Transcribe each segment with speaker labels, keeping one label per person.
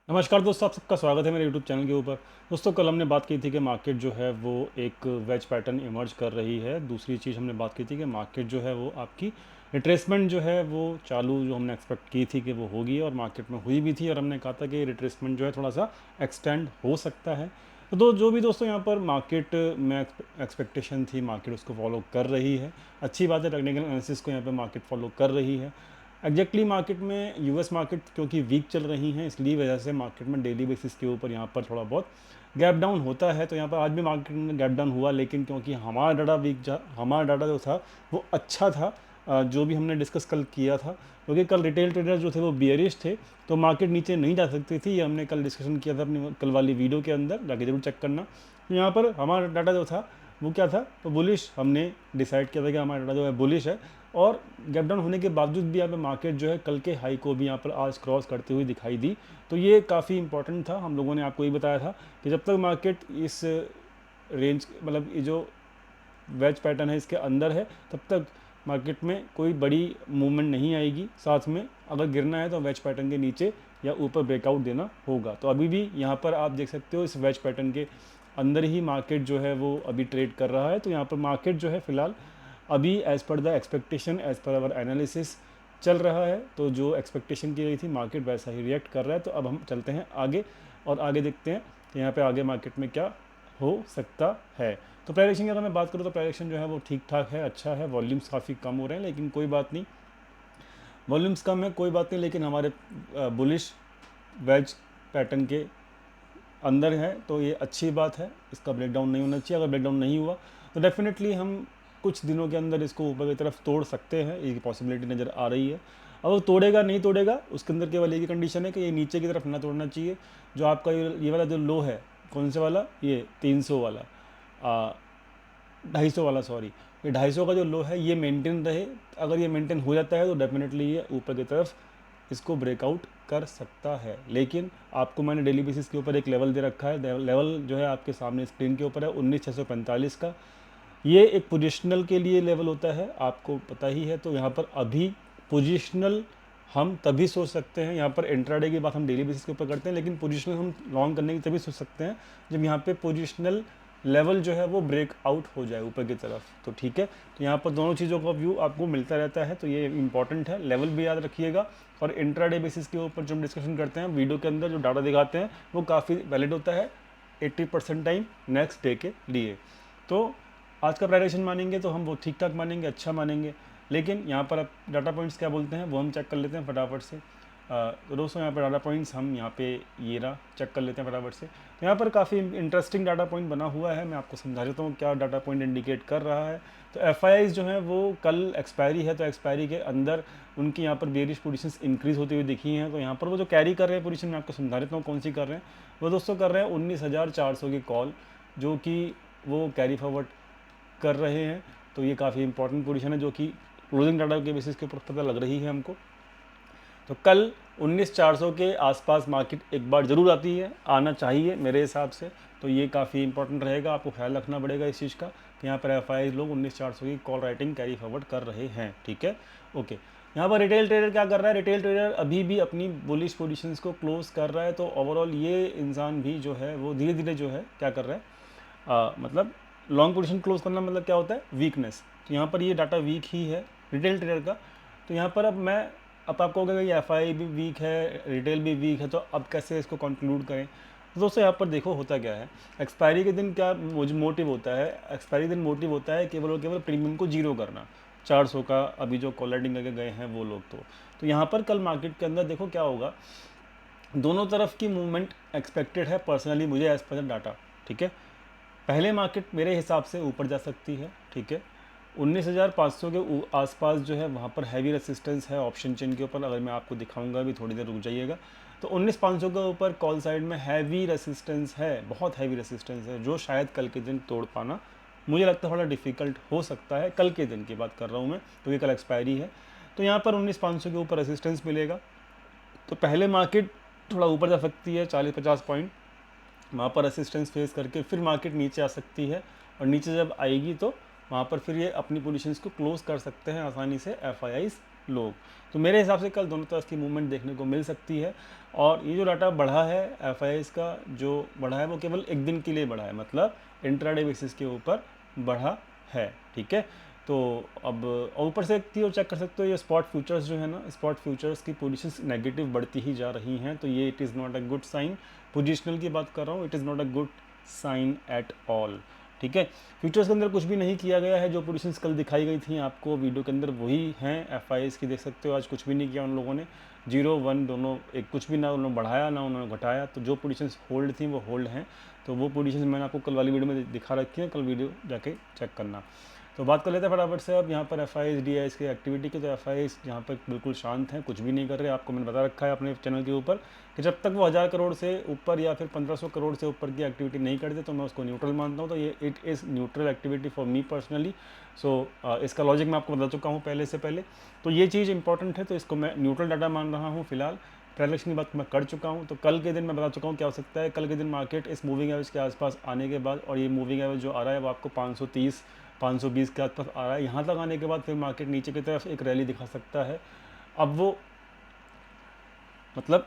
Speaker 1: नमस्कार दोस्तों, आप सबका स्वागत है मेरे यूट्यूब चैनल के ऊपर। दोस्तों, कल हमने बात की थी कि मार्केट जो है वो एक वेज पैटर्न इमर्ज कर रही है। दूसरी चीज़ हमने बात की थी कि मार्केट जो है वो आपकी रिट्रेसमेंट जो है वो चालू जो हमने एक्सपेक्ट की थी कि वो होगी और मार्केट में हुई भी थी, और हमने कहा था कि रिट्रेसमेंट जो है थोड़ा सा एक्सटेंड हो सकता है। तो जो भी दोस्तों यहाँ पर मार्केट में एक्सपेक्टेशन थी, मार्केट उसको फॉलो कर रही है। अच्छी बात है, टेक्निकल एनालिसिस को यहाँ पर मार्केट फॉलो कर रही है। एग्जैक्टली मार्केट में यूएस मार्केट क्योंकि वीक चल रही हैं, इसलिए वजह से मार्केट में डेली बेसिस के ऊपर यहाँ पर थोड़ा बहुत गैप डाउन होता है। तो यहाँ पर आज भी मार्केट में गैप डाउन हुआ, लेकिन क्योंकि हमारा डाटा जो था वो अच्छा था, जो भी हमने डिस्कस कल किया था, क्योंकि कल रिटेल ट्रेडर जो थे वो बियरिश थे, तो मार्केट नीचे नहीं जा सकती थी। ये हमने कल डिस्कशन किया था अपनी कल वाली वीडियो के अंदर, जाके जरूर चेक करना। तो यहाँ पर हमारा डाटा जो था वो क्या था, तो बुलिश हमने डिसाइड किया था कि हमारा डाटा जो है बुलिश है। और गैप डाउन होने के बावजूद भी यहाँ पे मार्केट जो है कल के हाई को भी यहाँ पर आज क्रॉस करते हुए दिखाई दी। तो ये काफ़ी इंपॉर्टेंट था। हम लोगों ने आपको ये बताया था कि जब तक मार्केट इस रेंज, मतलब ये जो वेज पैटर्न है इसके अंदर है, तब तक मार्केट में कोई बड़ी मूवमेंट नहीं आएगी। साथ में अगर गिरना है तो वेज पैटर्न के नीचे या ऊपर ब्रेकआउट देना होगा। तो अभी भी यहाँ पर आप देख सकते हो इस वेज पैटर्न के अंदर ही मार्केट जो है वो अभी ट्रेड कर रहा है। तो यहाँ पर मार्केट जो है फिलहाल अभी as per the expectation, as per hour analysis चल रहा है। तो जो एक्सपेक्टेशन की गई थी मार्केट वैसा ही रिएक्ट कर रहा है। तो अब हम चलते हैं आगे और आगे देखते हैं कि यहाँ पे आगे मार्केट में क्या हो सकता है। तो प्राइवेशन की अगर मैं बात करूँ तो प्राइवेशन जो है वो ठीक ठाक है, अच्छा है। वॉल्यूम्स काफ़ी कम हो रहे हैं, लेकिन कोई बात नहीं, वॉल्यूम्स कम है कोई बात नहीं, लेकिन हमारे बुलिश वेज पैटर्न के अंदर है, तो ये अच्छी बात है। इसका ब्रेकडाउन नहीं होना चाहिए। अगर ब्रेकडाउन नहीं हुआ तो डेफिनेटली हम कुछ दिनों के अंदर इसको ऊपर की तरफ तोड़ सकते हैं, ये पॉसिबिलिटी नज़र आ रही है। अब वो तोड़ेगा नहीं तोड़ेगा उसके अंदर केवल एक ही कंडीशन है कि ये नीचे की तरफ ना तोड़ना चाहिए। जो आपका ये वाला जो लो है, कौन से वाला, ये 300 वाला, 250 वाला, सॉरी, ये 250 का जो लो है ये मेंटेन रहे। अगर ये मेंटेन हो जाता है तो डेफिनेटली ये ऊपर की तरफ इसको ब्रेकआउट कर सकता है। लेकिन आपको मैंने डेली बेसिस के ऊपर एक लेवल दे रखा है। लेवल जो है आपके सामने स्क्रीन के ऊपर है 19645 का। ये एक पोजिशनल के लिए लेवल होता है, आपको पता ही है। तो यहाँ पर अभी पोजिशनल हम तभी सोच सकते हैं, यहाँ पर इंट्राडे की बात हम डेली बेसिस के ऊपर करते हैं, लेकिन पोजिशनल हम लॉन्ग करने की तभी सोच सकते हैं जब यहाँ पे पोजिशनल लेवल जो है वो ब्रेक आउट हो जाए ऊपर की तरफ। तो ठीक है, तो यहाँ पर दोनों चीज़ों का व्यू आपको मिलता रहता है, तो ये इंपॉर्टेंट है। लेवल भी याद रखिएगा। और इंट्राडे बेसिस के ऊपर जो हम डिस्कशन करते हैं वीडियो के अंदर, जो डाटा दिखाते हैं वो काफ़ी वैलिड होता है 80% टाइम नेक्स्ट डे के लिए। तो आज का प्राइवेशन मानेंगे तो हम वो ठीक ठाक मानेंगे, अच्छा मानेंगे। लेकिन यहाँ पर अब डाटा पॉइंट्स क्या बोलते हैं वो हम चेक कर लेते हैं फटाफट से। तो दोस्तों यहाँ पर डाटा पॉइंट्स हम यहाँ पे ये रहा चेक कर लेते हैं फटाफट से। तो यहाँ पर काफ़ी इंटरेस्टिंग डाटा पॉइंट बना हुआ है, मैं आपको समझा देता हूँ क्या डाटा पॉइंट इंडिकेट कर रहा है। तो एफ जो है वो कल एक्सपायरी है, तो एक्सपायरी के अंदर उनकी यहाँ पर बेरिश पोजीशंस इंक्रीज होती हुई दिखी हैं। तो यहाँ पर वो जो कैरी कर रहे हैं पोजीशन, मैं आपको समझा देता हूँ कौन सी कर रहे हैं। वो दोस्तों कर रहे हैं 19,400 की कॉल, जो कि वो कैरी फॉरवर्ड कर रहे हैं। तो ये काफ़ी इंपॉर्टेंट पोजीशन है, जो कि क्लोजिंग डाटा के बेसिस के ऊपर पता लग रही है हमको। तो कल 19,400 के आसपास मार्केट एक बार ज़रूर आती है, आना चाहिए मेरे हिसाब से। तो ये काफ़ी इंपॉर्टेंट रहेगा, आपको ख्याल रखना पड़ेगा इस चीज़ का कि यहाँ पर एफ लोग 19,400 की कॉल राइटिंग कैरी फॉरवर्ड कर रहे हैं। ठीक है, ओके। यहाँ पर रिटेल ट्रेडर क्या कर रहा है, रिटेल ट्रेडर अभी भी अपनी बुलिश पोजीशंस को क्लोज कर रहा है। तो ओवरऑल ये इंसान भी जो है वो धीरे धीरे जो है क्या कर रहा है, मतलब लॉन्ग पोजीशन क्लोज करना मतलब क्या होता है, वीकनेस। तो यहाँ पर ये डाटा वीक ही है रिटेल ट्रेडर का। तो यहाँ पर अब आपको होगा कि एफ भी वीक है, रिटेल भी वीक है, तो अब कैसे इसको कंक्लूड करें। तो दोस्तों यहाँ पर देखो होता क्या है, एक्सपायरी के दिन क्या मोटिव होता है, एक्सपायरी दिन मोटिव होता है केवल और केवल प्रीमियम को जीरो करना। 400 का अभी जो कॉल राइटिंग करके गए हैं वो लोग। तो यहाँ पर कल मार्केट के अंदर देखो क्या होगा, दोनों तरफ की मूवमेंट एक्सपेक्टेड है पर्सनली मुझे एज पर डाटा। ठीक है, पहले मार्केट मेरे हिसाब से ऊपर जा सकती है। ठीक है, 19,500 के आसपास जो है वहाँ पर हैवी रेसिस्टेंस है ऑप्शन चेन के ऊपर। अगर मैं आपको दिखाऊंगा भी, थोड़ी देर रुक जाइएगा। तो 19,500 के ऊपर कॉल साइड में हैवी रेसिस्टेंस है, बहुत हैवी रेसिस्टेंस है, जो शायद कल के दिन तोड़ पाना मुझे लगता है थोड़ा डिफिकल्ट हो सकता है। कल के दिन की बात कर रहा हूँ मैं, क्योंकि कल एक्सपायरी है। तो यहाँ पर 19,500 के ऊपर रेसिस्टेंस मिलेगा, तो पहले मार्केट थोड़ा ऊपर जा सकती है 40-50 पॉइंट, वहाँ पर रेसिस्टेंस फेस करके फिर मार्केट नीचे आ सकती है। और नीचे जब आएगी तो वहाँ पर फिर ये अपनी पोजीशंस को क्लोज कर सकते हैं आसानी से एफ लोग। तो मेरे हिसाब से कल दोनों तरफ की मूवमेंट देखने को मिल सकती है। और ये जो डाटा बढ़ा है एफ का जो बढ़ा है वो केवल एक दिन के लिए बढ़ा है, मतलब इंट्राडे बेसिस के ऊपर बढ़ा है, ठीक है। तो अब और ऊपर से एक चीज़ और चेक कर सकते हो, ये स्पॉट फ्यूचर्स जो है ना, स्पॉट फ्यूचर्स की पोजीशंस नेगेटिव बढ़ती ही जा रही हैं, तो ये it is not a good sign. Positional की बात कर रहा हूँ, it is not a good sign at all, ठीक है। फ्यूचर्स के अंदर कुछ भी नहीं किया गया है, जो पोजीशंस कल दिखाई गई थी आपको वीडियो के अंदर वही हैं एफ की, देख सकते हो आज कुछ भी नहीं किया उन लोगों ने, 0-1 दोनों, एक कुछ भी ना उन्होंने बढ़ाया ना उन्होंने घटाया, तो जो पोजीशंस होल्ड थी वो होल्ड हैं। तो वो पोजीशंस मैंने आपको कल वाली वीडियो में दिखा रखी है, कल वीडियो जाके चेक करना। तो बात कर लेते हैं फटाफट से अब यहाँ पर एफ आई की एक्टिविटी की। तो एफ यहाँ पर बिल्कुल शांत हैं, कुछ भी नहीं कर रहे। आपको मैंने बता रखा है अपने चैनल के ऊपर कि जब तक वो 1000 करोड़ से ऊपर या फिर 1500 करोड़ से ऊपर की एक्टिविटी नहीं करते तो मैं उसको न्यूट्रल मानता हूँ। तो ये it is neutral activity for me personally. So इसका लॉजिक मैं आपको बता चुका हूँ पहले से पहले, तो ये चीज़ इंपॉर्टेंट है, तो इसको मैं न्यूट्रल डाटा मान रहा हूँ फिलहाल। ट्रांजेक्शन की बात मैं कर चुका हूँ। तो कल के दिन मैं बता चुका हूँ क्या हो सकता है। कल के दिन मार्केट इस मूविंग एवरेज के आसपास आने के बाद, और ये मूविंग एवरेज जो आ रहा है वो आपको 530 520 के आसपास आ रहा है, यहाँ तक आने के बाद फिर मार्केट नीचे की तरफ एक रैली दिखा सकता है। अब वो मतलब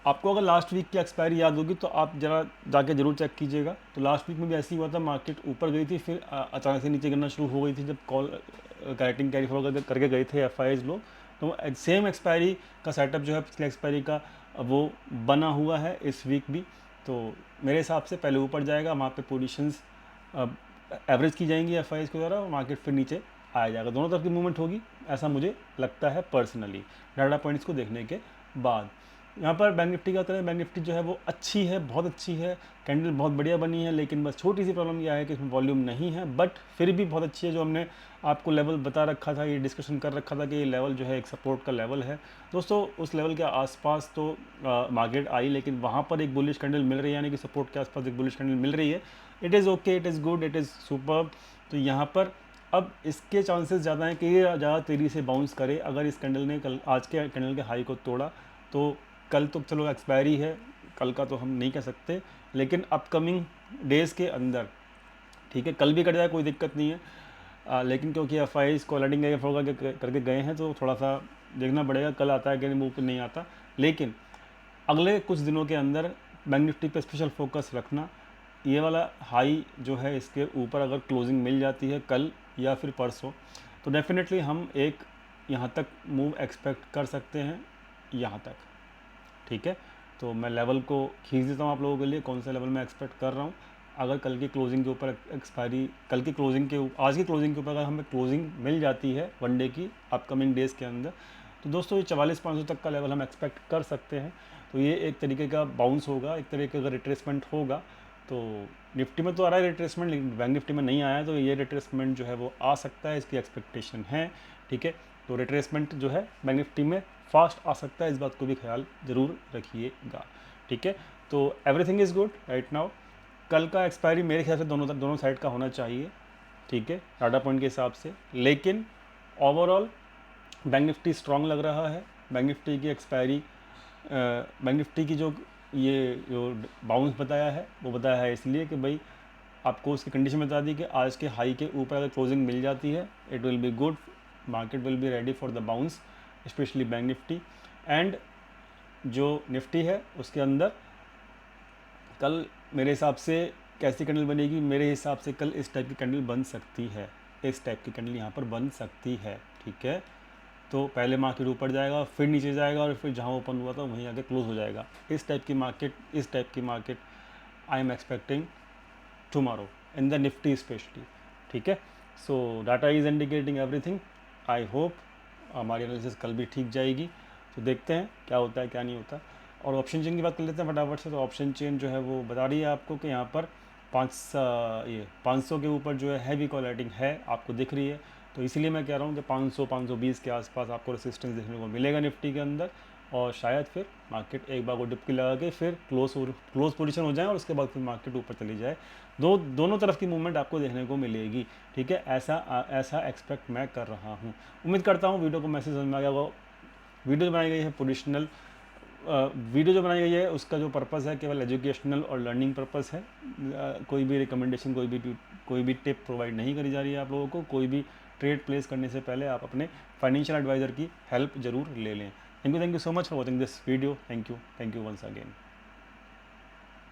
Speaker 1: आपको अगर लास्ट वीक की एक्सपायरी याद होगी तो आप ज़रा जाके ज़रूर चेक कीजिएगा। तो लास्ट वीक में भी ऐसे ही हुआ था, मार्केट ऊपर गई थी, फिर अचानक से नीचे गिरना शुरू हो गई थी जब कॉल करेक्टिंग कैरी फॉरवर्ड करके गए थे एफ लोग। तो सेम एक्सपायरी का सेटअप जो है पिछले एक्सपायरी का वो बना हुआ है इस वीक भी। तो मेरे हिसाब से पहले ऊपर जाएगा, वहाँ पे पोजीशंस एवरेज की जाएंगी एफ के द्वारा, और मार्केट फिर नीचे आ जाएगा। दोनों तरफ की मूवमेंट होगी ऐसा मुझे लगता है पर्सनली, डाटा पॉइंट्स को देखने के बाद। यहाँ पर बैंक निफ्टी का करें, बैंक निफ्टी जो है वो अच्छी है, बहुत अच्छी है, कैंडल बहुत बढ़िया बनी है, लेकिन बस छोटी सी प्रॉब्लम यह है कि इसमें वॉल्यूम नहीं है, बट फिर भी बहुत अच्छी है। जो हमने आपको लेवल बता रखा था, ये डिस्कशन कर रखा था कि ये लेवल जो है एक सपोर्ट का लेवल है दोस्तों, उस लेवल के आसपास तो मार्केट आई, लेकिन वहाँ पर एक बुलिश कैंडल मिल रही है, यानी कि सपोर्ट के आसपास एक बुलिश कैंडल मिल रही है। It is okay, it is good, it is superb. तो यहाँ पर अब इसके चांसेस ज़्यादा हैं कि ये ज़्यादा तेज़ी से बाउंस करे। अगर इस कैंडल ने कल आज के कैंडल के हाई को तोड़ा तो कल तो चलो एक्सपायरी है, कल का तो हम नहीं कह सकते, लेकिन अपकमिंग डेज़ के अंदर, ठीक है, कल भी कट जाए कोई दिक्कत नहीं है, लेकिन क्योंकि एफ आई को लैंडिंग करके गए हैं तो थोड़ा सा देखना पड़ेगा कल आता है कि मूव नहीं आता। लेकिन अगले कुछ दिनों के अंदर बैंक निफ्टी पे स्पेशल फोकस रखना। ये वाला हाई जो है इसके ऊपर अगर क्लोजिंग मिल जाती है कल या फिर परसों, तो डेफिनेटली हम एक यहाँ तक मूव एक्सपेक्ट कर सकते हैं, यहाँ तक, ठीक है। तो मैं लेवल को खींच देता हूँ आप लोगों के लिए, कौन सा लेवल मैं एक्सपेक्ट कर रहा हूँ। अगर कल की क्लोजिंग के ऊपर एक्सपायरी, कल की क्लोजिंग के आज की क्लोजिंग के ऊपर अगर हमें क्लोजिंग मिल जाती है वन डे की अपकमिंग डेज़ के अंदर, तो दोस्तों ये 44,500 तक का लेवल हम एक्सपेक्ट कर सकते हैं। तो ये एक तरीके का बाउंस होगा, एक तरीके का रिट्रेसमेंट होगा। तो निफ्टी में तो आ रहा है रिट्रेसमेंट, लेकिन बैंक निफ्टी में नहीं आया, तो ये रिट्रेसमेंट जो है वो आ सकता है, इसकी एक्सपेक्टेशन है, ठीक है। तो रिट्रेसमेंट जो है बैंक निफ्टी में फास्ट आ सकता है, इस बात को भी ख्याल ज़रूर रखिएगा, ठीक है। तो everything is good right now. कल का एक्सपायरी मेरे ख्याल से दोनों साइड का होना चाहिए, ठीक है, डाटा पॉइंट के हिसाब से। लेकिन ओवरऑल बैंक निफ्टी स्ट्रांग लग रहा है। बैंक निफ्टी की एक्सपायरी, बैंक निफ्टी की जो बाउंस बताया है वो बताया है इसलिए कि भाई आपको उसकी कंडीशन बता दी कि आज के हाई के ऊपर अगर क्लोजिंग मिल जाती है, it will be good, market will be ready for the bounce, specially bank Nifty. And जो निफ्टी है उसके अंदर कल मेरे हिसाब से कैसी कैंडल बनेगी, मेरे हिसाब से कल इस टाइप की कैंडल बन सकती है, इस टाइप की कैंडल यहाँ पर बन सकती है, ठीक है। तो पहले मार्केट ऊपर जाएगा, फिर नीचे जाएगा, और फिर जहाँ ओपन हुआ था वहीं आके क्लोज हो जाएगा। इस टाइप की market I am expecting tomorrow in the Nifty specially, ठीक है। सो data is indicating everything. I hope हमारी एनालिसिस कल भी ठीक जाएगी। तो देखते हैं क्या होता है क्या नहीं होता। और ऑप्शन चेन की बात कर लेते हैं फटाफट से। तो ऑप्शन चेन जो है वो बता रही है आपको कि यहाँ पर 500 के ऊपर जो है हैवी कॉलेटिंग है, आपको दिख रही है। तो इसीलिए मैं कह रहा हूँ कि 500-520 के आसपास आपको रेसिस्टेंस देखने को मिलेगा निफ्टी के अंदर, और शायद फिर मार्केट एक बार को डुबकी लगा के फिर क्लोज पोजीशन हो जाए, और उसके बाद फिर मार्केट ऊपर चली जाए। दोनों तरफ की मूवमेंट आपको देखने को मिलेगी, ठीक है। ऐसा एक्सपेक्ट मैं कर रहा हूँ। उम्मीद करता हूँ वीडियो को मैसेज समझ में आ गया होगा। वीडियो जो बनाई गई है पोजिशनल वीडियो जो बनाई गई है उसका जो पर्पज़ है केवल एजुकेशनल और लर्निंग पर्पज़ है। कोई भी रिकमेंडेशन, कोई भी टिप प्रोवाइड नहीं करी जा रही है आप लोगों को, कोई भी ट्रेड प्लेस करने से पहले आप अपने फाइनेंशियल एडवाइज़र की हेल्प ज़रूर ले लें। Thank you so much for watching this video. Thank you once again.